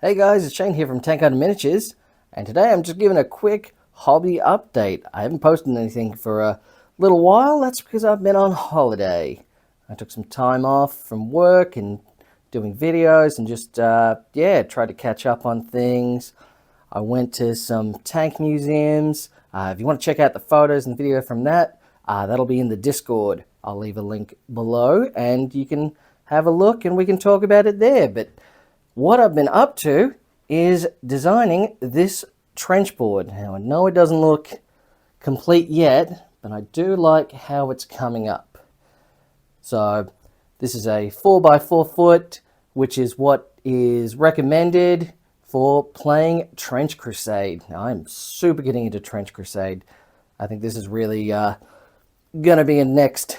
Hey guys, it's Shane here from Tank Hunter Miniatures, and today I'm just giving a quick hobby update. I haven't posted anything for a little while. That's because I've been on holiday. I took some time off from work and doing videos and just, tried to catch up on things. I went to some tank museums. If you want to check out the photos and video from that, that'll be in the Discord. I'll leave a link below and you can have a look and we can talk about it there. But what I've been up to is designing this trench board. Now, I know it doesn't look complete yet, but I do like how it's coming up. So this is a 4x4 foot, which is what is recommended for playing Trench Crusade. Now, I'm super getting into Trench Crusade. I think this is really going to be a next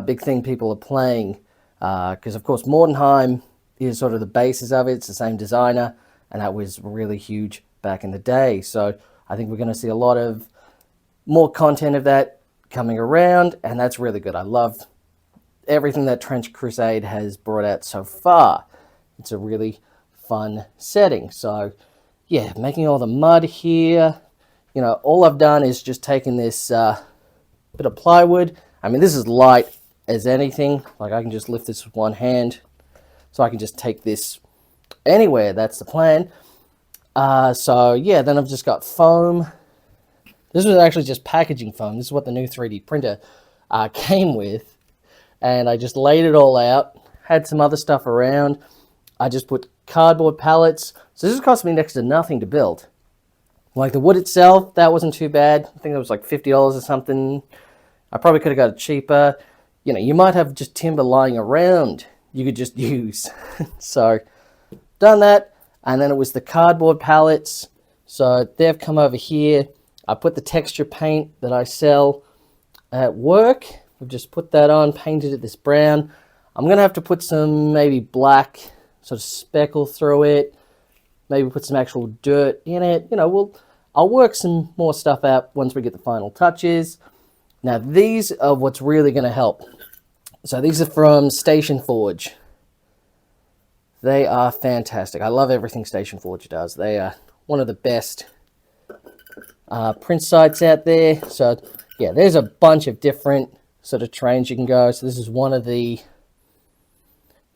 big thing people are playing. Because, of course, Mordenheim is sort of the basis of it. It's the same designer, and that was really huge back in the day. So I think we're going to see a lot of more content of that coming around, and that's really good. I love everything that Trench Crusade has brought out so far. It's a really fun setting. So yeah, making all the mud here. You know, all I've done is just taken this bit of plywood. I mean, this is light as anything. Like, I can just lift this with one hand, so I can just take this anywhere. That's the plan. So yeah, then I've just got foam. This was actually just packaging foam. This is what the new 3D printer came with, and I just laid it all out. Had some other stuff around. I just put cardboard pallets. So this cost me next to nothing to build. Like, the wood itself, that wasn't too bad. I think it was like $50 or something. I probably could have got it cheaper. You know, you might have just timber lying around you could just use. So done that, and then it was the cardboard pallets. So they've come over here. I put the texture paint that I sell at work. We've just put that on, painted it this brown. I'm going to have to put some maybe black sort of speckle through it. Maybe put some actual dirt in it. You know, I'll work some more stuff out once we get the final touches. Now, these are what's really going to help. So these are from Station Forge. They are fantastic. I love everything Station Forge does. They are one of the best print sites out there. So yeah, there's a bunch of different sort of trains you can go. So this is one of the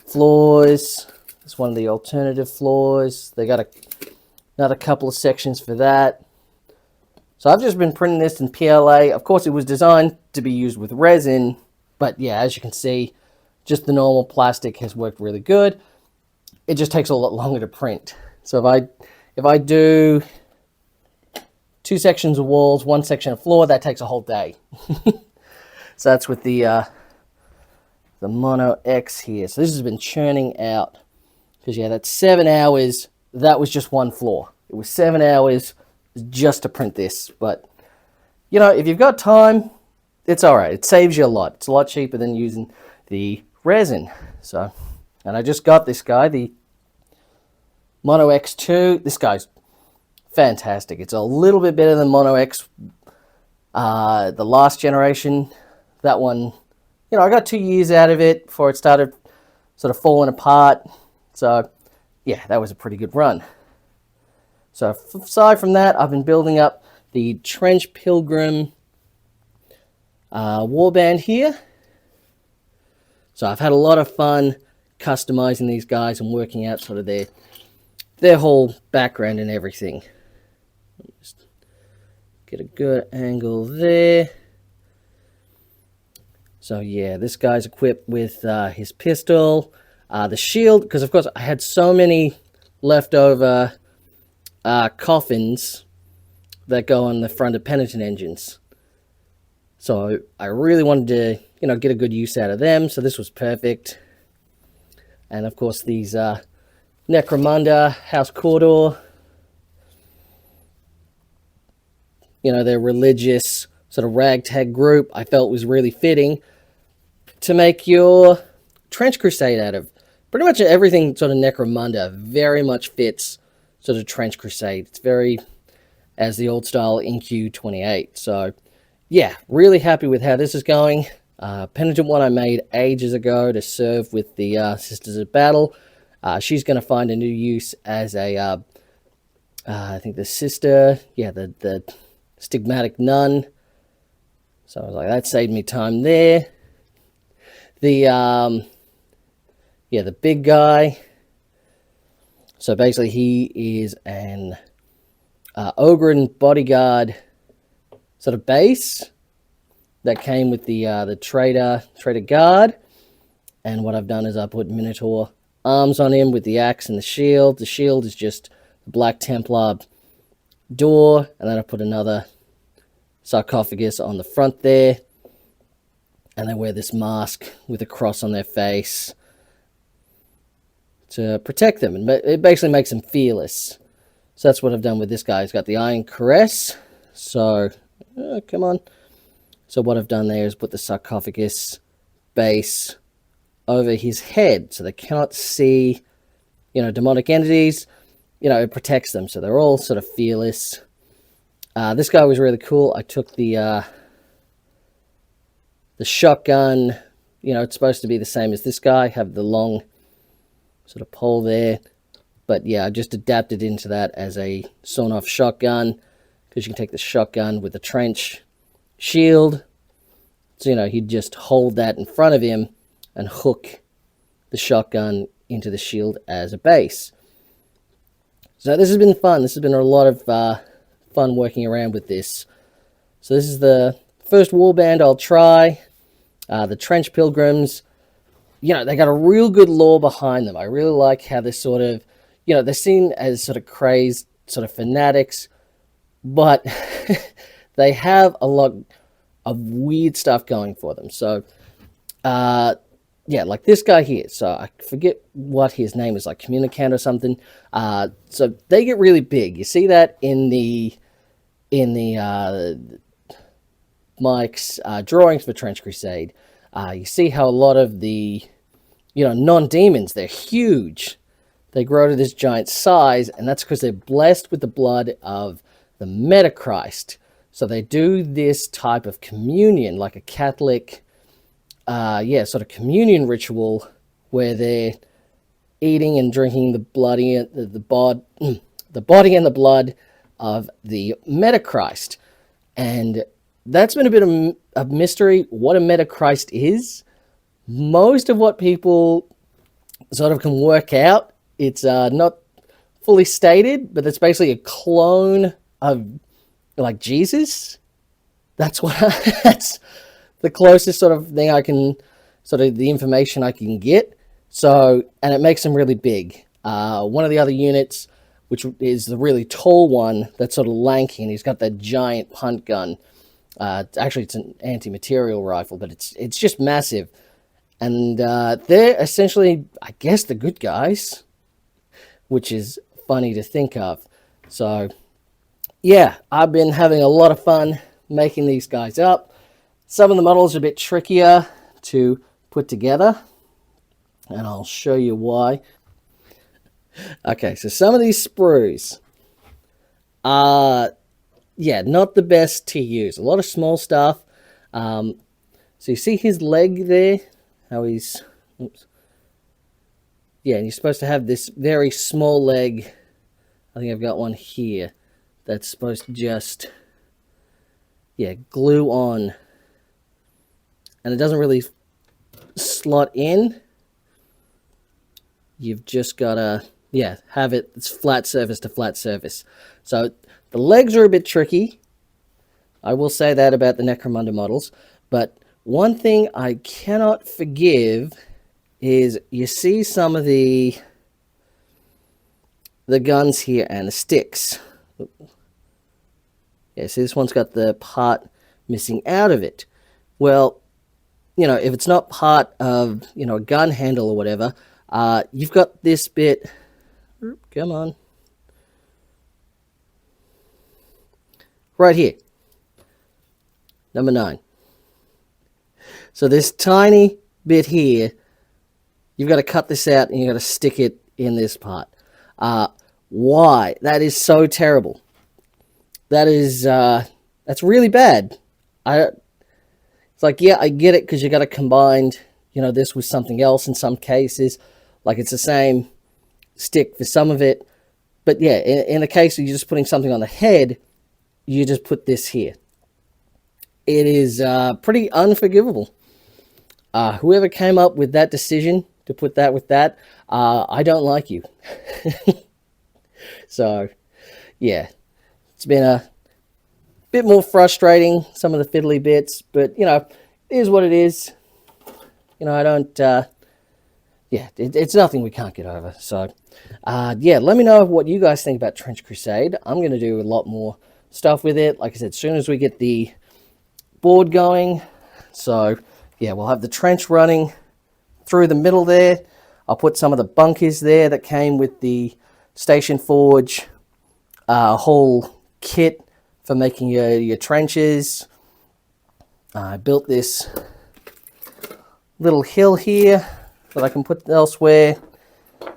floors. It's one of the alternative floors. They got another couple of sections for that. So I've just been printing this in PLA. Of course, it was designed to be used with resin, but yeah, as you can see, just the normal plastic has worked really good. It just takes a lot longer to print. So if I do 2 sections of walls, 1 section of floor, that takes a whole day. So that's with the Mono X here. So this has been churning out. Because yeah, that's 7 hours. That was just one floor. It was 7 hours just to print this. But, you know, if you've got time, it's all right. It saves you a lot. It's a lot cheaper than using the resin. So, and I just got this guy, the Mono X2. This guy's fantastic. It's a little bit better than Mono X, the last generation. That one, you know, I got 2 years out of it before it started sort of falling apart. So yeah, that was a pretty good run. So aside from that, I've been building up the Trench Pilgrim warband here. So I've had a lot of fun customizing these guys and working out sort of their whole background and everything. Just get a good angle there. So yeah, this guy's equipped with his pistol, the shield, because of course I had so many leftover coffins that go on the front of penitent engines. So I really wanted to, you know, get a good use out of them. So this was perfect. And of course these Necromunda, House Cawdor, you know, their religious sort of ragtag group, I felt was really fitting to make your Trench Crusade out of. Pretty much everything sort of Necromunda very much fits sort of Trench Crusade. It's very, as the old style NQ28. So yeah, really happy with how this is going. Penitent one I made ages ago to serve with the Sisters of Battle. She's going to find a new use as a, I think the sister, yeah, the stigmatic nun. So I was like, that saved me time there. The, yeah, the big guy. So basically he is an ogre and bodyguard sort of base that came with the trader guard. And what I've done is I put Minotaur arms on him with the axe and the shield. The shield is just the Black Templar door, and then I put another sarcophagus on the front there, and they wear this mask with a cross on their face to protect them, and it basically makes them fearless. So that's what I've done with this guy. He's got the Iron Caress. So come on. So what I've done there is put the sarcophagus base over his head, so they cannot see, demonic entities. It protects them, so they're all sort of fearless. This guy was really cool. I took the shotgun. It's supposed to be the same as this guy, have the long sort of pole there. But yeah, I just adapted into that as a sawn-off shotgun, because you can take the shotgun with the trench shield. So, he'd just hold that in front of him and hook the shotgun into the shield as a base. So this has been fun. This has been a lot of fun working around with this. So this is the first warband I'll try. The Trench Pilgrims, they got a real good lore behind them. I really like how they're sort of, they're seen as sort of crazed, sort of fanatics, but they have a lot of weird stuff going for them. So, yeah, like this guy here. So I forget what his name is, like Communicant or something. So they get really big. You see that in the Mike's drawings for Trench Crusade. You see how a lot of the, non-demons, they're huge. They grow to this giant size, and that's because they're blessed with the blood of the Metachrist. So they do this type of communion, like a Catholic, sort of communion ritual, where they're eating and drinking the body and the body and the blood of the Metachrist. And that's been a bit of a mystery, what a Metachrist is. Most of what people sort of can work out, it's not fully stated, but it's basically a clone of, like, Jesus. That's what that's the closest sort of thing I can, sort of the information I can get. So, and it makes them really big. One of the other units, which is the really tall one, that's sort of lanky, and he's got that giant punt gun. Actually, it's an anti-material rifle, but it's just massive. And they're essentially, I guess, the good guys, which is funny to think of. So, yeah, I've been having a lot of fun making these guys up. Some of the models are a bit trickier to put together, and I'll show you why. Okay, so some of these sprues are, not the best to use. A lot of small stuff. So you see his leg there? How he's... Oops. Yeah, and you're supposed to have this very small leg. I think I've got one here that's supposed to just, glue on. And it doesn't really slot in. You've just got to, have it's flat surface to flat surface. So the legs are a bit tricky. I will say that about the Necromunda models. But one thing I cannot forgive is you see some of the guns here and the sticks. Yeah, see, this one's got the part missing out of it. Well, if it's not part of, a gun handle or whatever, you've got this bit. Come on. Right here. Number 9. So this tiny bit here, you've got to cut this out and you've got to stick it in this part. Why? That is so terrible. That is, that's really bad. It's like, I get it, because you got to combine, this with something else in some cases. Like, it's the same, stick for some of it. But yeah, in the case of you just putting something on the head, you just put this here. It is pretty unforgivable. Whoever came up with that decision to put that with that, I don't like you. So, yeah, it's been a bit more frustrating, some of the fiddly bits, but, you know, it is what it is. You know, I don't, yeah, it's nothing we can't get over. So, yeah, let me know what you guys think about Trench Crusade. I'm going to do a lot more stuff with it. Like I said, as soon as we get the board going. So, yeah, we'll have the trench running through the middle there. I'll put some of the bunkers there that came with the Station Forge whole kit for making your trenches. I built this little hill here that I can put elsewhere. You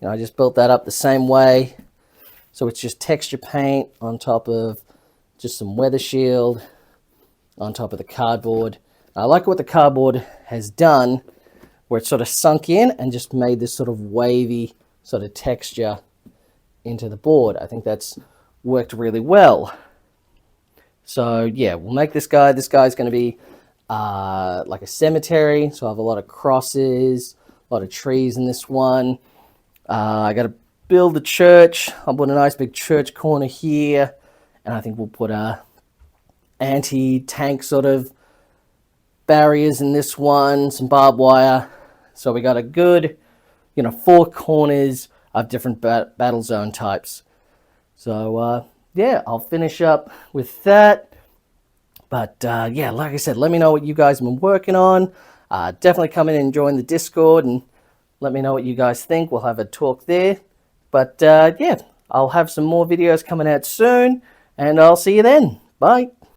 know, I just built that up the same way. So it's just texture paint on top of just some weather shield on top of the cardboard. I like what the cardboard has done, where it's sort of sunk in and just made this sort of wavy sort of texture into the board. I think that's worked really well. So yeah, we'll make this guy. This guy's going to be like a cemetery. So I have a lot of crosses, a lot of trees in this one. I got to build the church. I'll put a nice big church corner here. And I think we'll put a anti-tank sort of barriers in this one, some barbed wire. So we got a good, you know, 4 corners of different battle zone types. So yeah, I'll finish up with that. But yeah, like I said, let me know what you guys have been working on. Definitely come in and join the Discord and let me know what you guys think. We'll have a talk there. But yeah, I'll have some more videos coming out soon, and I'll see you then. Bye.